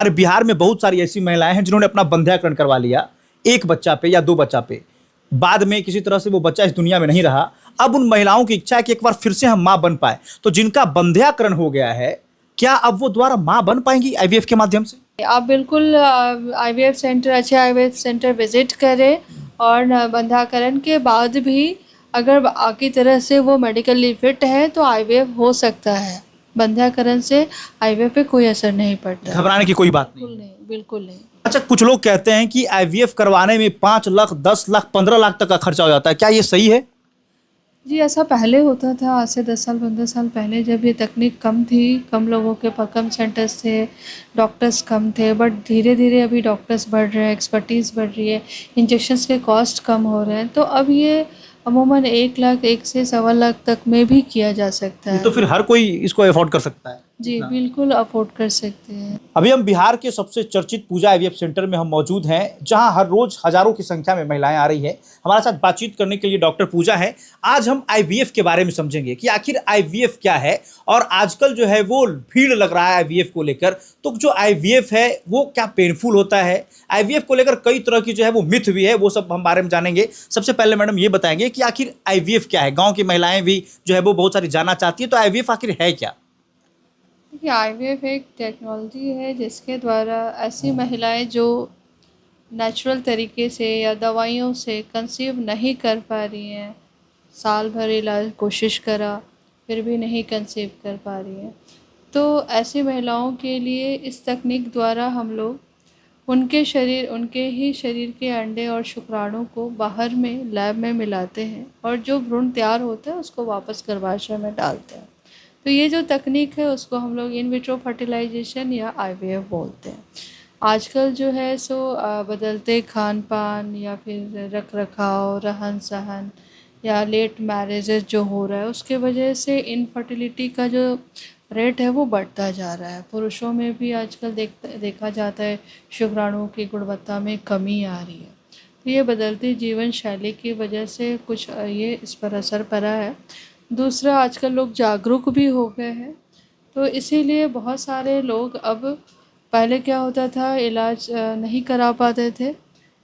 हमारे बिहार में बहुत सारी ऐसी महिलाएं हैं जिन्होंने अपना बंध्याकरण करवा लिया, एक बच्चा पे या दो बच्चा पे। बाद में किसी तरह से वो बच्चा इस दुनिया में नहीं रहा। अब उन महिलाओं की इच्छा है कि एक बार फिर से हम मां बन पाए। तो जिनका बंध्याकरण हो गया है, क्या अब वो दोबारा मां बन पाएंगी आईवीएफ के माध्यम से? आप बिल्कुल आईवीएफ सेंटर, अच्छे आईवीएफ सेंटर विजिट करें और बंध्याकरण के बाद भी अगर बाकी तरह से वो मेडिकली फिट है तो आईवीएफ हो सकता है। बंध्याकरण से आईवीएफ पे कोई असर नहीं पड़ता। घबराने की कोई बात नहीं। बिल्कुल नहीं, बिल्कुल नहीं। अच्छा, कुछ लोग कहते हैं कि आईवीएफ करवाने में 5 लाख, 10 लाख, 15 लाख तक का खर्चा हो जाता है, क्या ये सही है? जी, ऐसा पहले होता था। आज से 10 साल 15 साल पहले जब ये तकनीक कम थी, कम लोगों के पास, कम सेंटर्स थे, डॉक्टर्स कम थे। बट धीरे धीरे अभी डॉक्टर्स बढ़ रहे हैं, एक्सपर्टीज़ बढ़ रही है, इंजेक्शंस के कॉस्ट कम हो रहे हैं। तो अब ये अमूमन 1 लाख, 1 से 1.25 लाख तक में भी किया जा सकता है। तो फिर हर कोई इसको अफोर्ड कर सकता है? जी, बिल्कुल अफोर्ड कर सकते हैं। अभी हम बिहार के सबसे चर्चित पूजा आईवीएफ सेंटर में हम मौजूद हैं, जहां हर रोज हजारों की संख्या में महिलाएं आ रही हैं। हमारे साथ बातचीत करने के लिए डॉक्टर पूजा है। आज हम आईवीएफ के बारे में समझेंगे कि आखिर आईवीएफ क्या है, और आजकल जो है वो भीड़ लग रहा है आईवीएफ को लेकर। तो जो आईवीएफ है वो क्या पेनफुल होता है, आईवीएफ को लेकर कई तरह की जो है वो मिथ भी है, वो सब हम बारे में जानेंगे। सबसे पहले मैडम ये बताएंगे कि आखिर आईवीएफ क्या है। गाँव की महिलाएं भी जो है वो बहुत सारी जानना चाहती है, तो आईवीएफ आखिर है क्या? देखिए, आईवीएफ एक टेक्नोलॉजी है जिसके द्वारा ऐसी महिलाएं जो नेचुरल तरीके से या दवाइयों से कंसीव नहीं कर पा रही हैं, साल भर इलाज कोशिश करा फिर भी नहीं कंसीव कर पा रही हैं, तो ऐसी महिलाओं के लिए इस तकनीक द्वारा हम लोग उनके ही शरीर के अंडे और शुक्राणु को बाहर में लैब में मिलाते हैं और जो भ्रूण तैयार होता है उसको वापस गर्भाशय में डालते हैं। तो ये जो तकनीक है उसको हम लोग इन विट्रो फर्टिलाइजेशन या आईवीएफ बोलते हैं। आजकल जो है सो बदलते खान पान या फिर रख रखाव, रहन सहन या लेट मैरिजेस जो हो रहा है उसके वजह से इनफर्टिलिटी का जो रेट है वो बढ़ता जा रहा है। पुरुषों में भी आजकल देखा जाता है शुक्राणुओं की गुणवत्ता में कमी आ रही है। तो ये बदलती जीवन शैली की वजह से कुछ ये इस पर असर पड़ा है। दूसरा, आजकल लोग जागरूक भी हो गए हैं, तो इसीलिए बहुत सारे लोग अब, पहले क्या होता था इलाज नहीं करा पाते थे,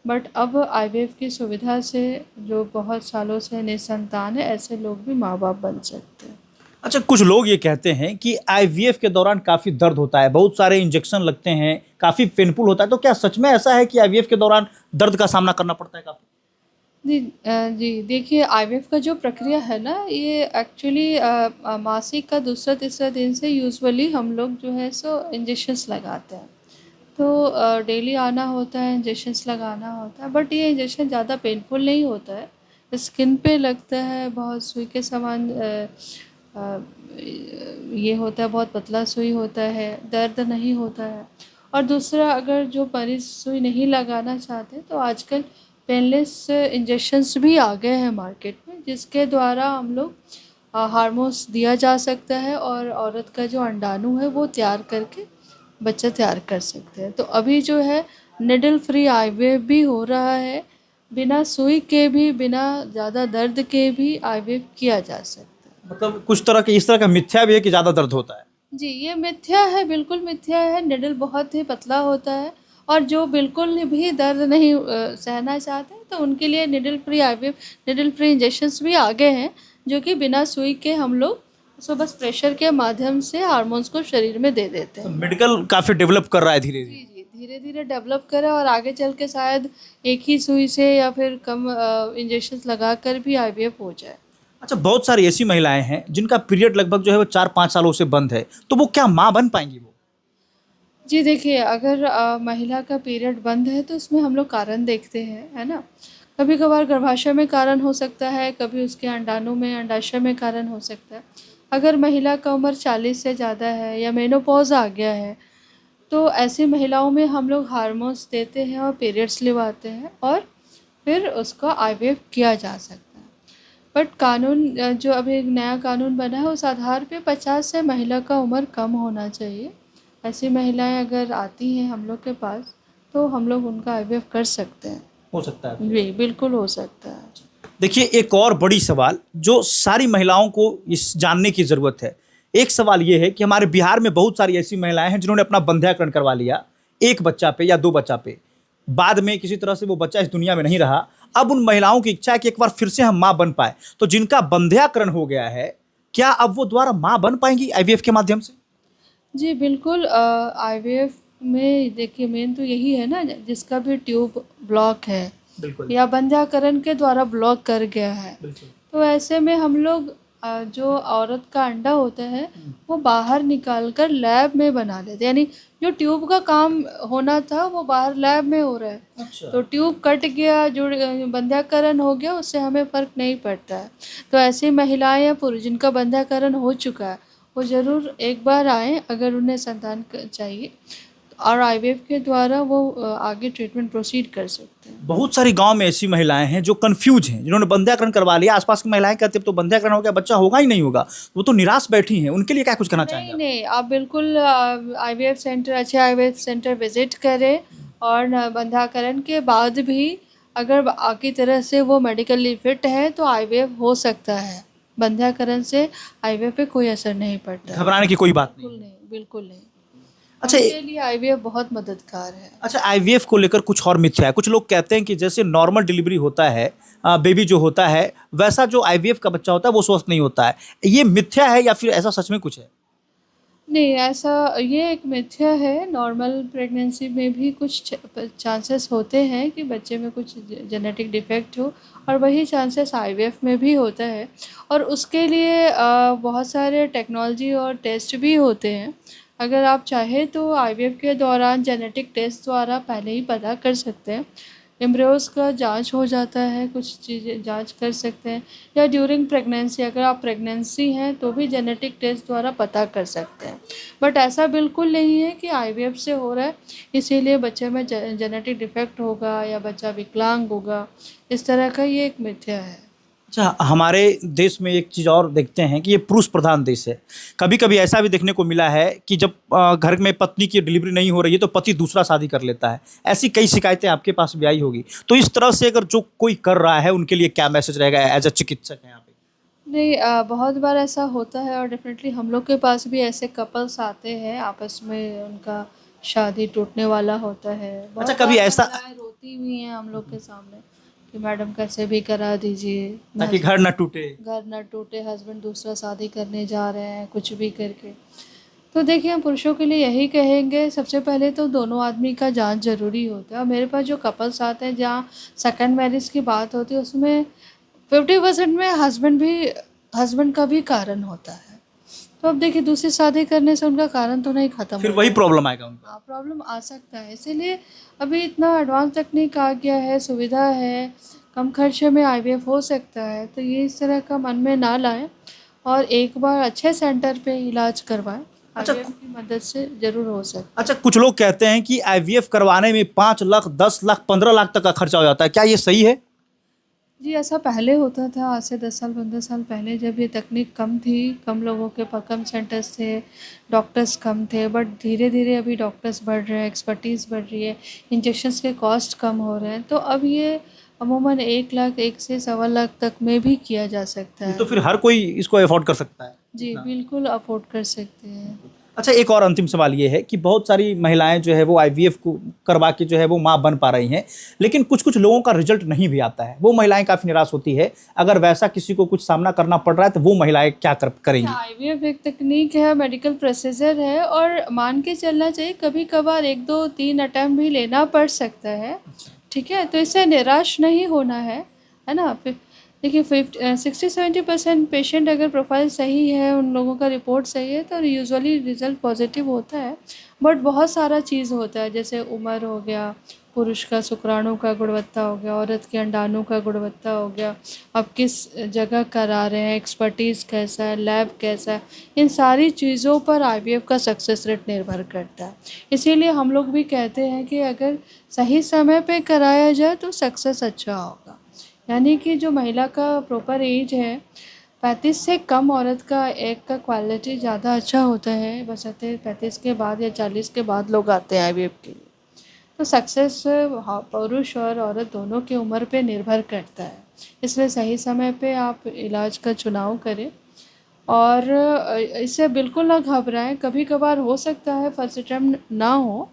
बट अब आईवीएफ की सुविधा से जो बहुत सालों से निसंतान है ऐसे लोग भी माँ बाप बन सकते हैं। अच्छा, कुछ लोग ये कहते हैं कि आईवीएफ के दौरान काफी दर्द होता है, बहुत सारे इंजेक्शन लगते हैं, काफी पेनफुल होता है। तो क्या सच में ऐसा है कि आईवीएफ के दौरान दर्द का सामना करना पड़ता है काफी? जी, देखिए, आईवीएफ का जो प्रक्रिया है ना, ये एक्चुअली मासिक का दूसरा तीसरा दिन से यूजुअली हम लोग जो है सो इंजेक्शंस लगाते हैं। तो डेली आना होता है, इंजेक्शंस लगाना होता है, बट ये इंजेक्शन ज़्यादा पेनफुल नहीं होता है। स्किन पे लगता है, बहुत सुई के समान ये होता है, बहुत पतला सुई होता है, दर्द नहीं होता है। और दूसरा, अगर जो मरीज़ सुई नहीं लगाना चाहते तो आजकल पेनलेस इंजेक्शंस भी आ गए हैं मार्केट में, जिसके द्वारा हम लोग हार्मोन्स दिया जा सकता है और औरत का जो अंडाणु है वो तैयार करके बच्चा तैयार कर सकते हैं। तो अभी जो है निडल फ्री आईवीएफ भी हो रहा है, बिना सुई के भी, बिना ज़्यादा दर्द के भी आईवीएफ किया जा सकता है। मतलब कुछ तरह के इस तरह का मिथ्या भी है कि ज्यादा दर्द होता है? जी, ये मिथ्या है, बिल्कुल मिथ्या है। निडल बहुत ही पतला होता है और जो बिल्कुल भी दर्द नहीं सहना चाहते तो उनके लिए needle free IVF, needle free injections भी आ गए हैं, जो कि बिना सुई के हम लोग उसको बस प्रेशर के माध्यम से हार्मोन्स को शरीर में दे देते हैं। मेडिकल काफी डेवलप कर रहा है धीरे धीरे। जी, धीरे धीरे डेवलप करा और आगे चल के शायद एक ही सुई से या फिर कम इंजेक्शंस लगा कर भी आईवीएफ हो जाए। अच्छा, बहुत सारी ऐसी महिलाएं हैं जिनका पीरियड लगभग जो है वो 4-5 सालों से बंद है, तो वो क्या माँ बन पाएंगी वो? जी, देखिए, अगर महिला का पीरियड बंद है तो उसमें हम लोग कारण देखते हैं, है ना? कभी कभार गर्भाशय में कारण हो सकता है, कभी उसके अंडाणु में, अंडाशय में कारण हो सकता है। अगर महिला का उम्र 40 से ज़्यादा है या मेनोपॉज आ गया है तो ऐसी महिलाओं में हम लोग हार्मोन्स देते हैं और पीरियड्स लिवाते हैं और फिर उसका आईवीएफ किया जा सकता है। बट कानून, जो अभी एक नया कानून बना है, उस आधार पे 50 से महिला का उम्र कम होना चाहिए। ऐसी महिलाएं अगर आती हैं हम लोग के पास तो हम लोग उनका आईवीएफ कर सकते हैं। हो सकता है? जी, बिल्कुल हो सकता है। देखिए, एक और बड़ी सवाल जो सारी महिलाओं को इस जानने की जरूरत है। एक सवाल ये है कि हमारे बिहार में बहुत सारी ऐसी महिलाएं हैं जिन्होंने अपना बंध्याकरण करवा लिया, एक बच्चा पे या 2 बच्चा पे, बाद में किसी तरह से वो बच्चा इस दुनिया में नहीं रहा, अब उन महिलाओं की इच्छा है कि एक बार फिर से हम माँ बन पाए, तो जिनका बंध्याकरण हो गया है, क्या अब वो दोबारा माँ बन पाएंगी आईवीएफ के माध्यम से? जी बिल्कुल, आईवीएफ में देखिए मेन तो यही है ना, जिसका भी ट्यूब ब्लॉक है बिल्कुल या बंध्याकरण के द्वारा ब्लॉक कर गया है, बिल्कुल। तो ऐसे में हम लोग जो औरत का अंडा होता है वो बाहर निकाल कर लैब में बना लेते हैं, यानी जो ट्यूब का काम होना था वो बाहर लैब में हो रहा है। अच्छा। तो ट्यूब कट गया, जुड़ बंध्याकरण हो गया, उससे हमें फ़र्क नहीं पड़ता है। तो ऐसी महिलाएं या पुरुष जिनका बंध्याकरण हो चुका है वो ज़रूर एक बार आएँ अगर उन्हें संतान चाहिए, और आईवीएफ के द्वारा वो आगे ट्रीटमेंट प्रोसीड कर सकते हैं। बहुत सारी गांव में ऐसी महिलाएं हैं जो कंफ्यूज हैं, जिन्होंने बंध्याकरण करवा लिया, आसपास की महिलाएं कहती अब तो बंध्याकरण हो गया, बच्चा होगा ही नहीं होगा, वो तो निराश बैठी हैं, उनके लिए क्या कुछ कहना नहीं चाहेंगे आप? नहीं, आप बिल्कुल आईवीएफ सेंटर, अच्छे आईवीएफ सेंटर विजिट करें, और बंध्याकरण के बाद भी अगर बाकी तरह से वो मेडिकली फिट है तो आईवीएफ हो सकता है। बंध्याकरण से आईवीएफ पे कोई असर नहीं पड़ता है। घबराने की कोई बात नहीं। बिल्कुल नहीं, बिल्कुल नहीं। अच्छा उनके लिए आईवीएफ बहुत मददगार है। अच्छा, आईवीएफ को लेकर कुछ और मिथ्या है। कुछ लोग कहते हैं कि जैसे नॉर्मल डिलीवरी होता है, बेबी जो होता है, वैसा जो आईवीएफ का बच्चा होता है वो स्वस्थ नहीं होता है। ये मिथ्या है या फिर ऐसा सच में कुछ है? नहीं, ऐसा ये एक मिथ्या है। नॉर्मल प्रेगनेंसी में भी कुछ चांसेस होते हैं कि बच्चे में कुछ जेनेटिक डिफेक्ट हो, और वही चांसेस आईवीएफ में भी होता है, और उसके लिए बहुत सारे टेक्नोलॉजी और टेस्ट भी होते हैं। अगर आप चाहें तो आईवीएफ के दौरान जेनेटिक टेस्ट द्वारा पहले ही पता कर सकते हैं। एम्ब्रियोज़ का जांच हो जाता है, कुछ चीज़ें जांच कर सकते हैं, या ड्यूरिंग प्रेगनेंसी अगर आप प्रेगनेंसी हैं तो भी जेनेटिक टेस्ट द्वारा पता कर सकते हैं। बट ऐसा बिल्कुल नहीं है कि आईवीएफ से हो रहा है इसीलिए बच्चे में जेनेटिक डिफेक्ट होगा या बच्चा विकलांग होगा, इस तरह का ये एक मिथ्या है। अच्छा, हमारे देश में एक चीज़ और देखते हैं कि ये पुरुष प्रधान देश है। कभी कभी ऐसा भी देखने को मिला है कि जब घर में पत्नी की डिलीवरी नहीं हो रही है तो पति दूसरा शादी कर लेता है। ऐसी कई शिकायतें आपके पास भी आई होगी, तो इस तरह से अगर जो कोई कर रहा है उनके लिए क्या मैसेज रहेगा एज अ चिकित्सक हैं आप? नहीं, बहुत बार ऐसा होता है, और डेफिनेटली हम लोग के पास भी ऐसे कपल्स आते हैं, आपस में उनका शादी टूटने वाला होता है। अच्छा, बहुत कभी बार ऐसा महिलाएं रोती भी हैं हम लोग के सामने कि मैडम कैसे भी करा दीजिए, ताकि घर न टूटे? घर न टूटे, हस्बैंड दूसरा शादी करने जा रहे हैं कुछ भी करके। तो देखिए, हम पुरुषों के लिए यही कहेंगे, सबसे पहले तो दोनों आदमी का जांच ज़रूरी होता है। और मेरे पास जो कपल्स आते हैं जहाँ सेकंड मैरिज की बात होती है, उसमें 50% में हस्बैंड का भी कारण होता है। तो अब देखिए, दूसरी शादी करने से उनका कारण तो नहीं खत्म फिर हो वही जाएगा। प्रॉब्लम आएगा उनका। हाँ, प्रॉब्लम आ सकता है। इसीलिए अभी इतना एडवांस तकनीक आ गया है, सुविधा है, कम खर्चे में आईवीएफ हो सकता है, तो ये इस तरह का मन में ना लाएं, और एक बार अच्छे सेंटर पे इलाज करवाएं। अच्छा आईवीएफ की मदद से ज़रूर हो सकता है। अच्छा, कुछ लोग कहते हैं कि आईवीएफ करवाने में 5 लाख, 10 लाख, 15 लाख तक का खर्चा हो जाता है, क्या ये सही है? जी, ऐसा पहले होता था, आज से 10 साल 15 साल पहले, जब ये तकनीक कम थी, कम लोगों के पास, कम सेंटर्स थे, डॉक्टर्स कम थे। बट धीरे धीरे अभी डॉक्टर्स बढ़ रहे हैं, एक्सपर्टीज़ बढ़ रही है, इंजेक्शंस के कॉस्ट कम हो रहे हैं, तो अब ये अमूमन 1 लाख, 1 से सवा लाख तक में भी किया जा सकता तो है। फिर हर कोई इसको अफोर्ड कर सकता है जी इतना? बिल्कुल अफोर्ड कर सकते हैं। अच्छा, एक और अंतिम सवाल ये है कि बहुत सारी महिलाएं जो है वो आईवीएफ को करवा के जो है वो माँ बन पा रही हैं, लेकिन कुछ कुछ लोगों का रिजल्ट नहीं भी आता है, वो महिलाएं काफ़ी निराश होती है। अगर वैसा किसी को कुछ सामना करना पड़ रहा है तो वो महिलाएं क्या करेंगी? आईवीएफ एक तकनीक है, मेडिकल प्रोसीजर है, और मान के चलना चाहिए कभी कभार 1 2 3 अटैम्प्ट भी लेना पड़ सकता है। ठीक है, तो इससे निराश नहीं होना है ना। फिर देखिए, 60-70% पेशेंट अगर प्रोफाइल सही है, उन लोगों का रिपोर्ट सही है, तो यूजुअली रिजल्ट पॉजिटिव होता है। बट बहुत सारा चीज़ होता है, जैसे उम्र हो गया, पुरुष का शुक्राणु का गुणवत्ता हो गया, औरत के अंडाणु का गुणवत्ता हो गया, अब किस जगह करा रहे हैं, एक्सपर्टीज़ कैसा है, लैब कैसा है, इन सारी चीज़ों पर आईवीएफ का सक्सेस रेट निर्भर करता है। इसीलिए हम लोग भी कहते हैं कि अगर सही समय पे कराया जाए तो सक्सेस अच्छा होगा। यानी कि जो महिला का प्रॉपर एज है 35 से कम, औरत का एग का क्वालिटी ज़्यादा अच्छा होता है, बशर्ते 35 के बाद या 40 के बाद लोग आते हैं आईवीएफ के लिए। तो सक्सेस पुरुष और औरत दोनों की उम्र पे निर्भर करता है, इसलिए सही समय पे आप इलाज का चुनाव करें, और इससे बिल्कुल ना घबराएं। कभी कभार हो सकता है फर्स्ट अटेम्प्ट ना हो,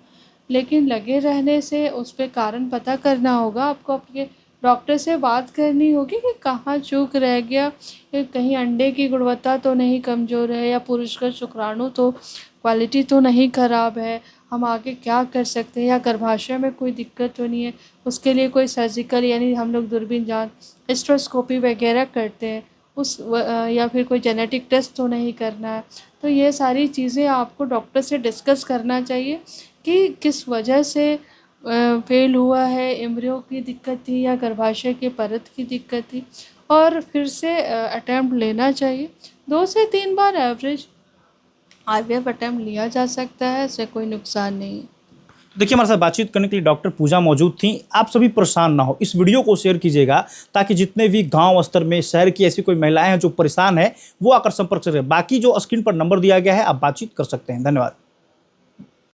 लेकिन लगे रहने से उस पे कारण पता करना होगा आपको, आपके डॉक्टर से बात करनी होगी कि कहाँ चूक रह गया, या कहीं अंडे की गुणवत्ता तो नहीं कमज़ोर है, या पुरुष का शुक्राणु तो क्वालिटी तो नहीं ख़राब है, हम आगे क्या कर सकते हैं, या गर्भाशय में कोई दिक्कत तो नहीं है। उसके लिए कोई सर्जिकल यानी हम लोग दूरबीन जांच, हिस्ट्रोस्कोपी वगैरह करते हैं या फिर कोई जेनेटिक टेस्ट तो नहीं करना है। तो ये सारी चीज़ें आपको डॉक्टर से डिस्कस करना चाहिए कि किस वजह से फेल हुआ है, एम्ब्रियो की दिक्कत थी या गर्भाशय के परत की दिक्कत थी, और फिर से अटैम्प्ट लेना चाहिए। 2 से 3 बार एवरेज आईवीएफ अटैम्प्ट लिया जा सकता है, इससे कोई नुकसान नहीं है। देखिए, हमारे साथ बातचीत करने के लिए डॉक्टर पूजा मौजूद थी। आप सभी परेशान ना हो, इस वीडियो को शेयर कीजिएगा ताकि जितने भी गांव स्तर में, शहर की ऐसी कोई महिलाएं हैं जो परेशान हैं, वो आकर संपर्क करें। बाकी जो स्क्रीन पर नंबर दिया गया है, आप बातचीत कर सकते हैं। धन्यवाद।